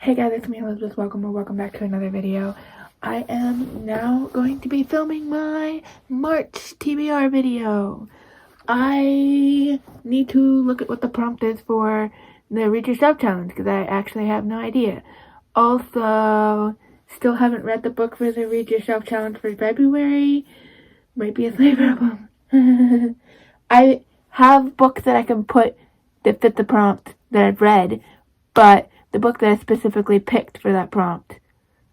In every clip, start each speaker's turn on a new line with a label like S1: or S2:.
S1: Hey guys, it's me Elizabeth. Welcome back to another video. I am now going to be filming my March TBR video. I need to look at what the prompt is for the Read Yourself challenge because I actually have no idea. Also, still haven't read the book for the Read Yourself challenge for February. Might be a slight problem. I have books that I can put that fit the prompt that I've read, but the book that I specifically picked for that prompt,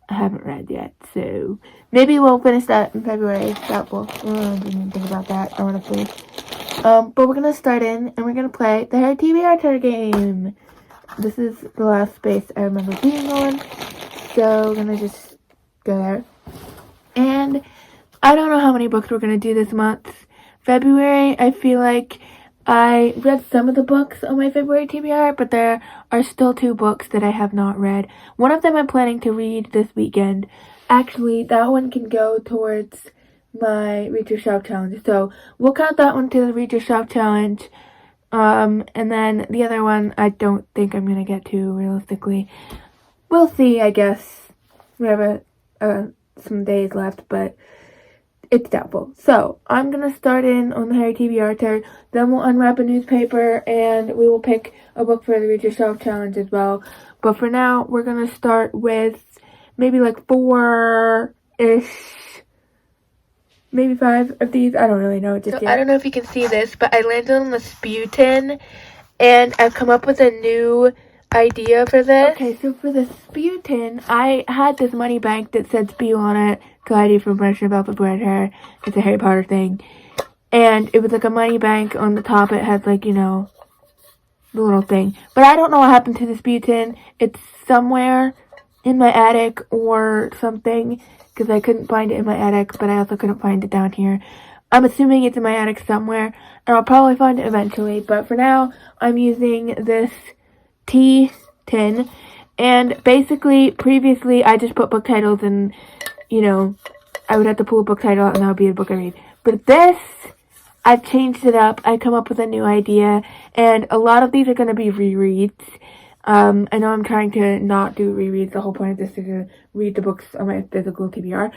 S1: I haven't read yet, so maybe we'll finish that in February. Doubtful. I didn't even think about that, honestly. But we're gonna start in, and we're gonna play the Harry TBRtter game. This is the last space I remember being on, so we're gonna just go there. And I don't know how many books we're gonna do this month. February, I feel like I read some of the books on my February TBR, but there are still 2 books that I have not read. One of them I'm planning to read this weekend. Actually, that one can go towards my Read Yourself challenge. So we'll count that one to the Read Yourself challenge. And then the other one, I don't think I'm going to get to, realistically. We'll see, I guess. We have some days left, but it's doubtful. So, I'm going to start in on the Harry TBRtter, then we'll unwrap a newspaper, and we will pick a book for the Read Yourself challenge as well. But for now, we're going to start with maybe like 4-ish, maybe 5 of these. I don't really know just yet. I don't know if you can see this, but I landed on the spew tin, and I've come up with a new idea for this. Okay, so for the spew tin, I had this money bank that said spew on it. Glidey from Brush About the Bread Hair. It's a Harry Potter thing. And it was like a money bank. On the top it had like, you know, the little thing. But I don't know what happened to the spew tin. It's somewhere in my attic or something. Because I couldn't find it in my attic. But I also couldn't find it down here. I'm assuming it's in my attic somewhere. And I'll probably find it eventually. But for now, I'm using this tea tin. And basically, previously, I just put book titles and, you know, I would have to pull a book title out and that would be a book I read. But this, I've changed it up. I come up with a new idea. And a lot of these are going to be rereads. I know I'm trying to not do rereads. The whole point of this is to read the books on my physical TBR.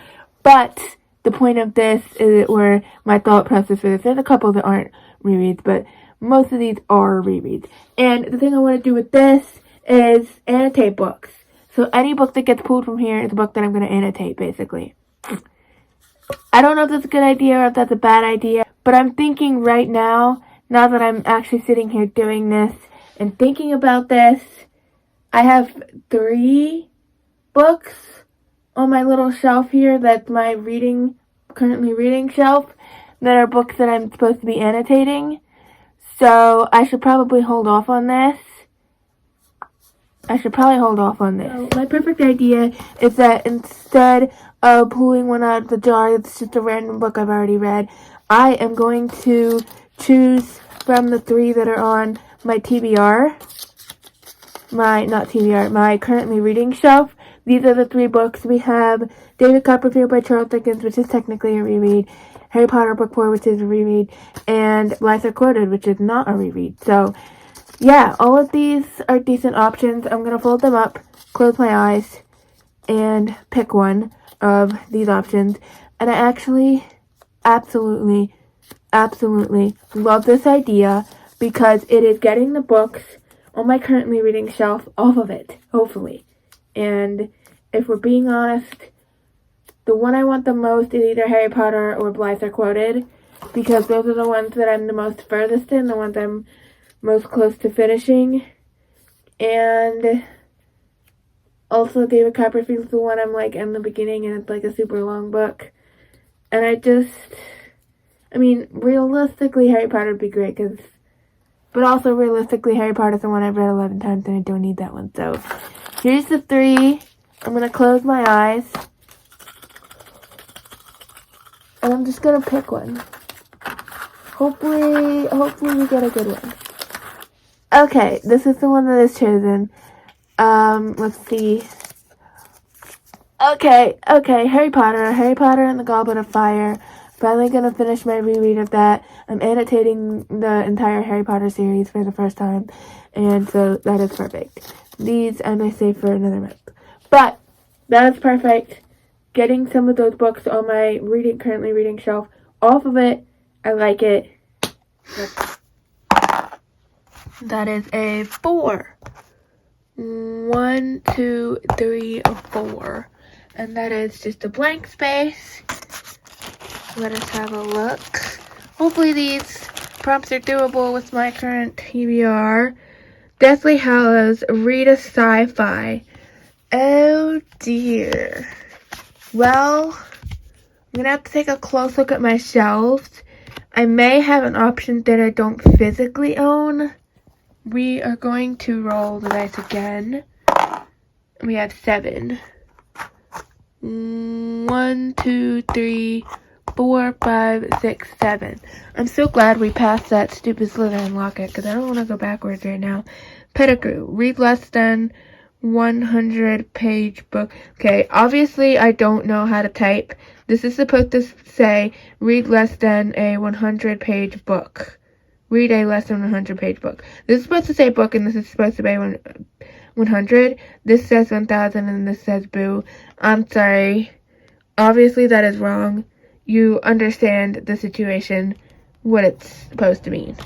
S1: But the point of this is where my thought process for this. There's a couple that aren't rereads, but most of these are rereads. And the thing I want to do with this is annotate books. So any book that gets pulled from here is a book that I'm going to annotate, basically. I don't know if that's a good idea or if that's a bad idea, but I'm thinking right now that I'm actually sitting here doing this and thinking about this, I have 3 books on my little shelf here. That's my currently reading shelf, that are books that I'm supposed to be annotating. So I should probably hold off on this. So my perfect idea is that instead of pulling one out of the jar, it's just a random book I've already read, I am going to choose from the 3 that are on my TBR. My currently reading shelf. These are the 3 books. We have David Copperfield by Charles Dickens, which is technically a reread, Harry Potter Book 4, which is a reread, and Elisabeth Quoted, which is not a reread. So, yeah, all of these are decent options. I'm going to fold them up, close my eyes, and pick one of these options. And I actually absolutely love this idea because it is getting the books on my currently reading shelf off of it, hopefully. And if we're being honest, the one I want the most is either Harry Potter or Blythe Are Quoted, because those are the ones that I'm the most furthest in, the ones I'm most close to finishing. And also David Copperfield's the one I'm like in the beginning, and it's like a super long book. And realistically Harry Potter would be great, but also realistically Harry Potter's the one I've read 11 times and I don't need that one. So here's the 3. I'm going to close my eyes. And I'm just going to pick one. Hopefully we get a good one. Okay, this is the one that is chosen. Let's see. Okay, Harry Potter and the Goblet of Fire. Finally gonna finish my reread of that. I'm annotating the entire Harry Potter series for the first time, and so that is perfect. These I may save for another month. But that is perfect. Getting some of those books on my currently reading shelf off of it. I like it. That is a 4. 1, 2, 3, 4. And that is just a blank space. Let us have a look. Hopefully these prompts are doable with my current TBR. Deathly Hallows, read a sci-fi. Oh dear. Well, I'm gonna have to take a close look at my shelves. I may have an option that I don't physically own. We are going to roll the dice again. We have 7. 1, 2, 3, 4, 5, 6, 7. I'm so glad we passed that stupid Slytherin locket because I don't want to go backwards right now. Pettigrew. Read less than 100-page book. Okay, obviously I don't know how to type. This is supposed to say read less than a 100-page book. Read a less than 100-page book. This is supposed to say book and this is supposed to be 100. This says 1000 and this says boo. I'm sorry. Obviously that is wrong. You understand the situation, what it's supposed to mean.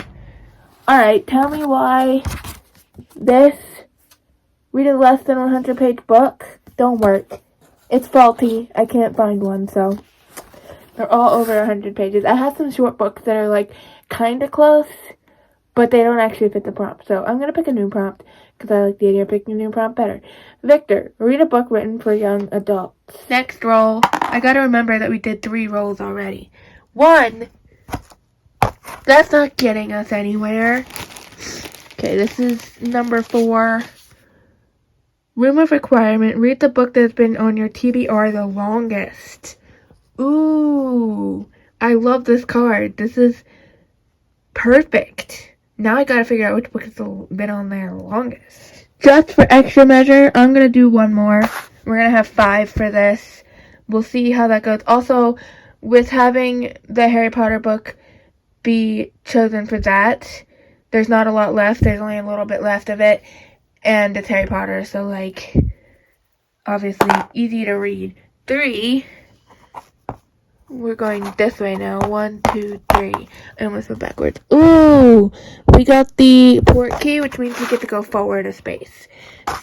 S1: Alright, tell me why this read a less than 100-page book don't work. It's faulty. I can't find one, so they're all over 100 pages. I have some short books that are like kind of close, but they don't actually fit the prompt. So I'm going to pick a new prompt because I like the idea of picking a new prompt better. Victor, read a book written for young adults. Next roll. I got to remember that we did 3 rolls already. 1. That's not getting us anywhere. Okay, this is number 4. Room of requirement. Read the book that's been on your TBR the longest. Ooh, I love this card. This is perfect. Now I gotta figure out which book has been on there longest. Just for extra measure, I'm gonna do one more. We're gonna have 5 for this. We'll see how that goes. Also, with having the Harry Potter book be chosen for that, there's not a lot left. There's only a little bit left of it. And it's Harry Potter, so like, obviously easy to read. 3. We're going this way now. 1, 2, 3. I almost went backwards. Ooh! We got the port key, which means we get to go forward a space.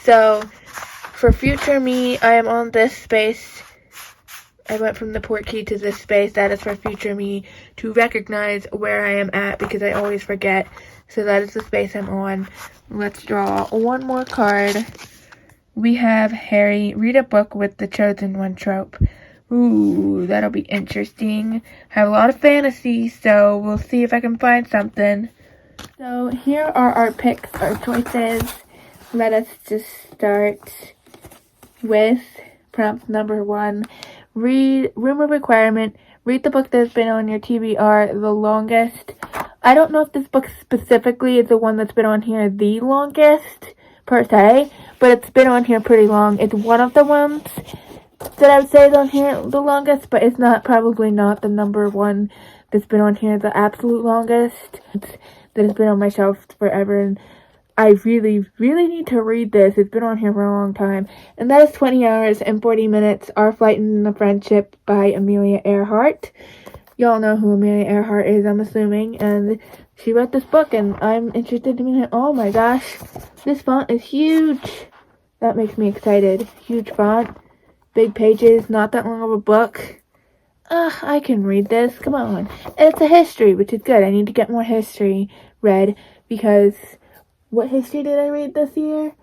S1: So, for future me, I am on this space. I went from the port key to this space. That is for future me to recognize where I am at because I always forget. So that is the space I'm on. Let's draw one more card. We have Harry. Read a book with the chosen one trope. Ooh, that'll be interesting. Have a lot of fantasy, so we'll see if I can find something. So here are our picks, our choices. Let us just start with prompt number 1. Read room of requirement. Read the book that's been on your TBR the longest. I don't know if this book specifically is the one that's been on here the longest, per se, but it's been on here pretty long. It's one of the ones that I would say is on here the longest, but it's probably not the number 1 that's been on here the absolute longest. That has been on my shelf forever, and I really, really need to read this. It's been on here for a long time. And that is 20 hours and 40 minutes, Our Flight in the Friendship by Amelia Earhart. Y'all know who Amelia Earhart is, I'm assuming, and she wrote this book, and I'm interested to read it. Oh my gosh, this font is huge. That makes me excited. Huge font, big pages, not that long of a book. I can read this, come on. And it's a history, which is good. I need to get more history read, because what history did I read this year?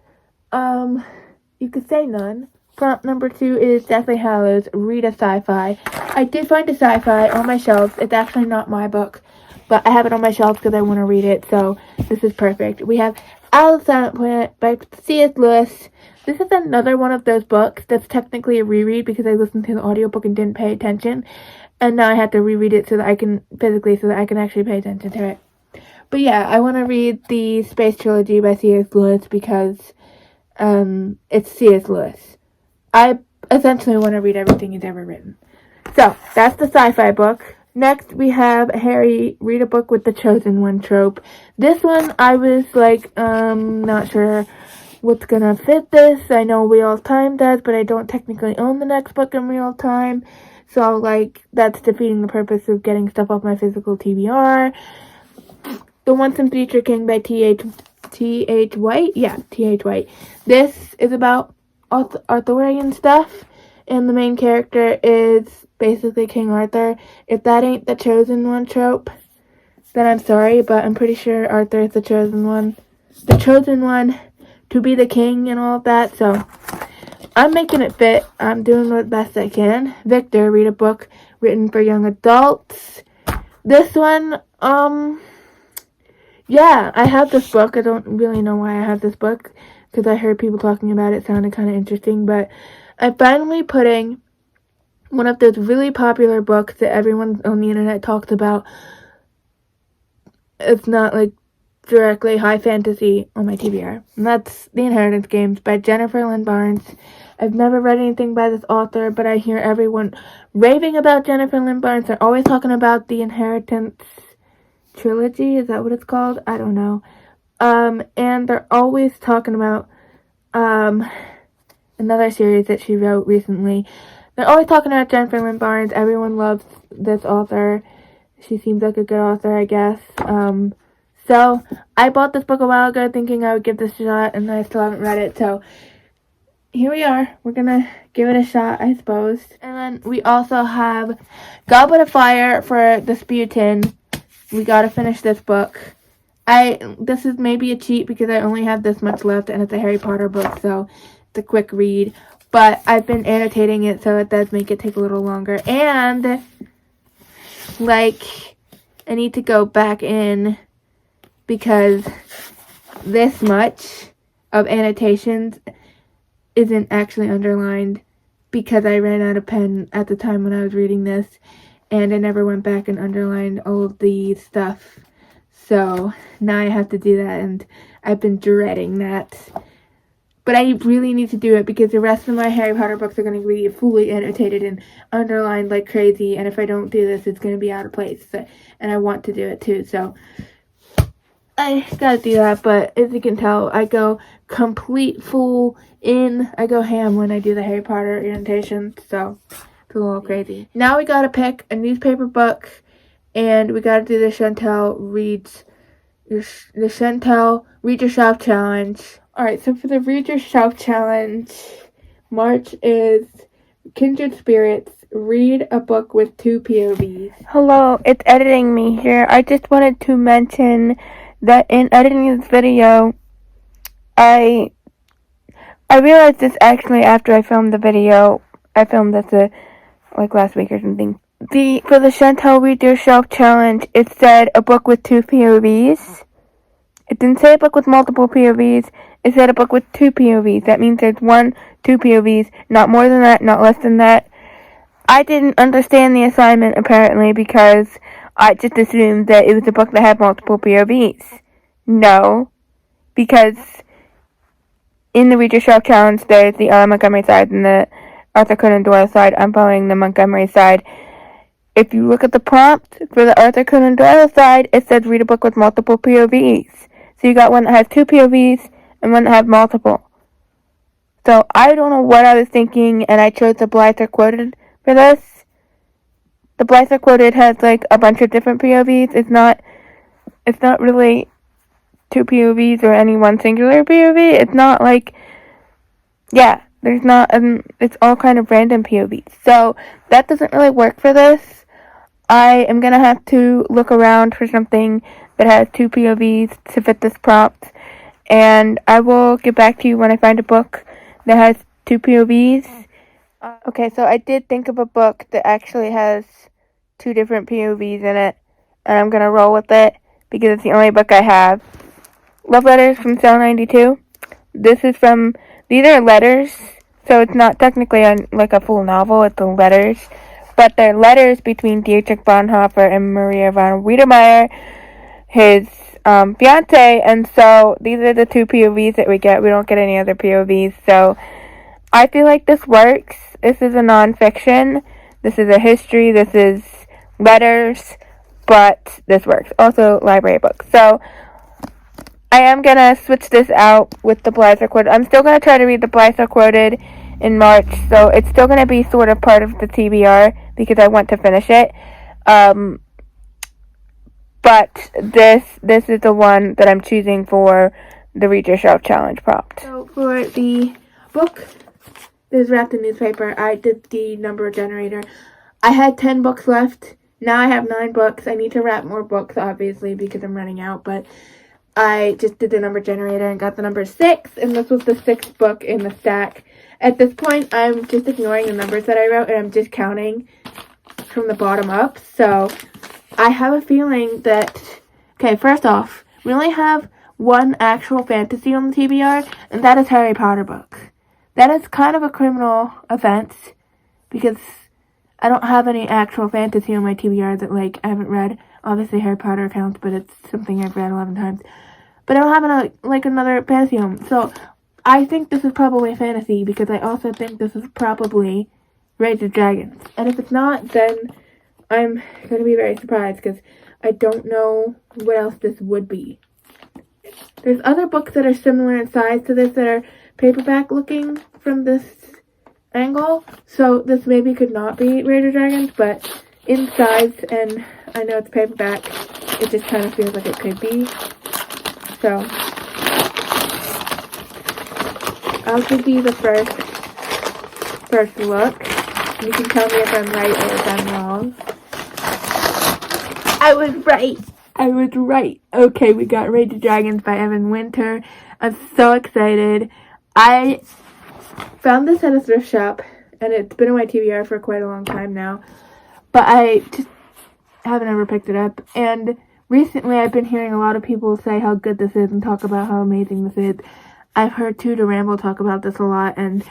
S1: You could say none. Prompt number 2 is Deathly Hallows, read a sci-fi. I did find a sci-fi on my shelves. It's actually not my book, but I have it on my shelves because I want to read it, so this is perfect. We have Owl of the Silent Planet by C.S. Lewis. This is another one of those books that's technically a reread because I listened to the audiobook and didn't pay attention, and now I have to reread it so that I can actually pay attention to it. But yeah, I want to read the Space Trilogy by C.S. Lewis because it's C.S. Lewis. I essentially want to read everything he's ever written. So, that's the sci-fi book. Next, we have Harry, read a book with the chosen one trope. This one, I was like, not sure what's gonna fit this. I know Real Time does, but I don't technically own the next book in Real Time. So, like, that's defeating the purpose of getting stuff off my physical TBR. The Once and Future King by T.H. White? Yeah, T.H. White. This is about Arthurian stuff, and the main character is basically King Arthur. If that ain't the chosen one trope, then I'm sorry, but I'm pretty sure Arthur is the chosen one. The chosen one to be the king and all of that, so I'm making it fit. I'm doing the best I can. Victor, read a book written for young adults. This one, yeah, I have this book. I don't really know why I have this book, because I heard people talking about it. It sounded kind of interesting, but I'm finally putting one of those really popular books that everyone on the internet talks about. It's not, like, directly high fantasy on my TBR. And that's The Inheritance Games by Jennifer Lynn Barnes. I've never read anything by this author, but I hear everyone raving about Jennifer Lynn Barnes. They're always talking about the Inheritance trilogy. Is that what it's called? I don't know. And they're always talking about another series that she wrote recently. They're always talking about Jennifer Lynn Barnes. Everyone loves this author. She seems like a good author, I guess. So, I bought this book a while ago thinking I would give this a shot, and I still haven't read it, so here we are. We're gonna give it a shot, I suppose. And then we also have Goblet of Fire for the Sputin. We gotta finish this book. This is maybe a cheat because I only have this much left, and it's a Harry Potter book, so it's a quick read. But I've been annotating it, so it does make it take a little longer. And, like, I need to go back in because this much of annotations isn't actually underlined because I ran out of pen at the time when I was reading this, and I never went back and underlined all of the stuff. So now I have to do that, and I've been dreading that. But I really need to do it because the rest of my Harry Potter books are going to be fully annotated and underlined like crazy, and if I don't do this, it's going to be out of place. And I want to do it too, so I gotta do that. But as you can tell, I go complete full in. I go ham when I do the Harry Potter annotations, so it's a little crazy. Now we gotta pick a newspaper book, and we gotta do the Chantel Read Your Shelf Challenge. Alright, so for the Read Your Shelf Challenge, March is Kindred Spirits, read a book with 2 POVs. Hello, it's editing me here. I just wanted to mention that in editing this video, I realized this actually after I filmed the video. I filmed this like last week or something. For the Chantel Read Your Shelf Challenge, it said a book with 2 POVs. It didn't say a book with multiple POVs. It said a book with 2 POVs. That means there's 1, 2 POVs, not more than that, not less than that. I didn't understand the assignment apparently because I just assumed that it was a book that had multiple POVs. No, because in the Read Your Shelf Challenge, there's the Montgomery side and the Arthur Conan Doyle side. I'm following the Montgomery side. If you look at the prompt for the Arthur Conan Doyle side, it says read a book with multiple POVs. So you got one that has 2 POVs and one that has multiple. So I don't know what I was thinking, and I chose the Blyther Quoted for this. The Blyther Quoted has like a bunch of different POVs. It's not really 2 POVs or any one singular POV. It's not like, yeah, there's not, it's all kind of random POVs. So that doesn't really work for this. I am going to have to look around for something that has 2 POVs to fit this prompt. And I will get back to you when I find a book that has 2 POVs. Okay, so I did think of a book that actually has 2 different POVs in it. And I'm going to roll with it because it's the only book I have. Love Letters from Cell 92. These are letters, so it's not technically like a full novel, it's the letters. But they're letters between Dietrich Bonhoeffer and Maria von Wedemeyer, his fiance, and so these are the 2 POVs that we get. We don't get any other POVs, so I feel like this works. This is a nonfiction, this is a history, this is letters, but this works. Also, library books. So I am going to switch this out with the Blyther Quoted. I'm still going to try to read the Blyther Quoted in March, so it's still going to be sort of part of the TBR because I want to finish it. But this is the one that I'm choosing for the Read Yourself Challenge prompt. So for the book, this is wrapped in newspaper. I did the number generator. I had 10 books left. Now I have 9 books. I need to wrap more books, obviously, because I'm running out, but I just did the number generator and got the number 6, and this was the 6th book in the stack. At this point, I'm just ignoring the numbers that I wrote, and I'm just counting from the bottom up. So I have a feeling that, okay, first off, we only have one actual fantasy on the TBR, and that is Harry Potter book. That is kind of a criminal offense, because I don't have any actual fantasy on my TBR that, like, I haven't read. Obviously, Harry Potter counts, but it's something I've read 11 times. But I don't have another fantasy home. So I think this is probably fantasy, because I also think this is probably Rage of Dragons. And if it's not, then I'm going to be very surprised, because I don't know what else this would be. There's other books that are similar in size to this that are paperback looking from this angle. So this maybe could not be Rage of Dragons, but in size, and I know it's paperback, it just kind of feels like it could be. So I'll give you the first look. You can tell me if I'm right or if I'm wrong. I was right. Okay, we got Rage of Dragons by Evan Winter. I'm so excited. I found this at a thrift shop, and it's been on my TBR for quite a long time now, but I just haven't ever picked it up. And recently I've been hearing a lot of people say how good this is and talk about how amazing this is. I've heard Tutor Ramble talk about this a lot, and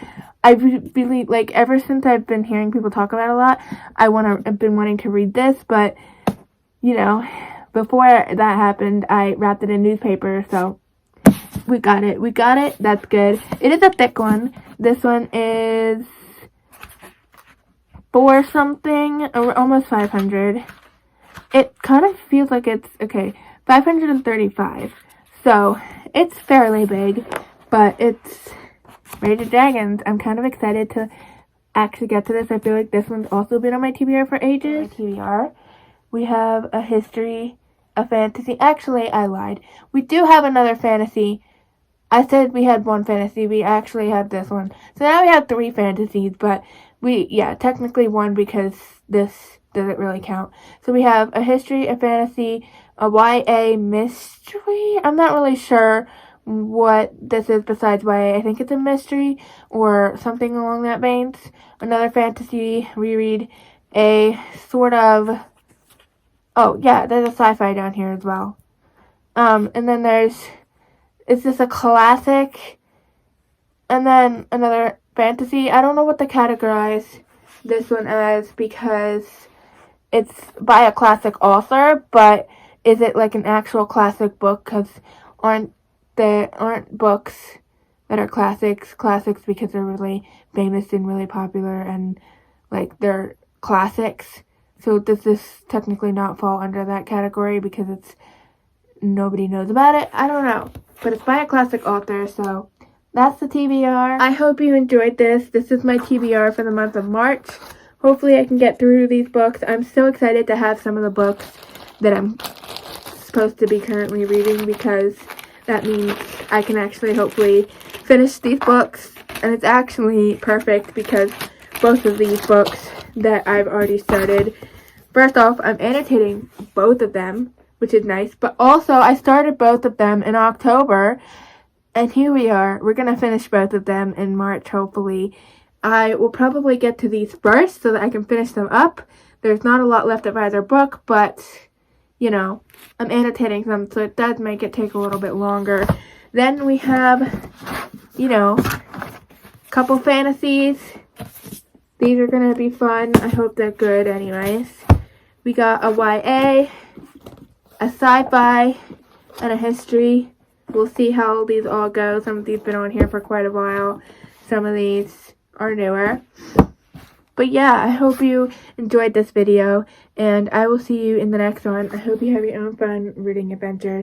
S1: I really, like, ever since I've been hearing people talk about it a lot, I've been wanting to read this, but, you know, before that happened, I wrapped it in newspaper, so we got it, that's good. It is a thick one. This one is 4 something, or almost 500. It kind of feels like it's, okay, 535. So, it's fairly big, but it's Rage of Dragons. I'm kind of excited to actually get to this. I feel like this one's also been on my TBR for ages. We have a history, a fantasy. Actually, I lied. We do have another fantasy. I said we had one fantasy. We actually had this one. So now we have 3 fantasies, but technically 1 because this doesn't really count. So we have a history, a fantasy, a YA mystery. I'm not really sure what this is besides YA. I think it's a mystery or something along that veins. Another fantasy reread, a sort of, oh yeah, there's a sci-fi down here as well. And then is this a classic? And then another fantasy. I don't know what to categorize this one as because it's by a classic author, but is it like an actual classic book? Because there aren't books that are classics because they're really famous and really popular and like they're classics. So does this technically not fall under that category because it's nobody knows about it? I don't know, but it's by a classic author, so that's the TBR. I hope you enjoyed this. This is my TBR for the month of March. Hopefully I can get through these books. I'm so excited to have some of the books that I'm supposed to be currently reading because that means I can actually hopefully finish these books. And it's actually perfect because both of these books that I've already started, first off, I'm annotating both of them, which is nice. But also, I started both of them in October. And here we are. We're going to finish both of them in March, hopefully. I will probably get to these first so that I can finish them up. There's not a lot left of either book, but, you know, I'm annotating them, so it does make it take a little bit longer. Then we have, you know, a couple fantasies. These are going to be fun. I hope they're good anyways. We got a YA, a sci-fi, and a history. We'll see how these all go. Some of these have been on here for quite a while. Some of these are newer. But yeah, I hope you enjoyed this video, and I will see you in the next one. I hope you have your own fun reading adventures.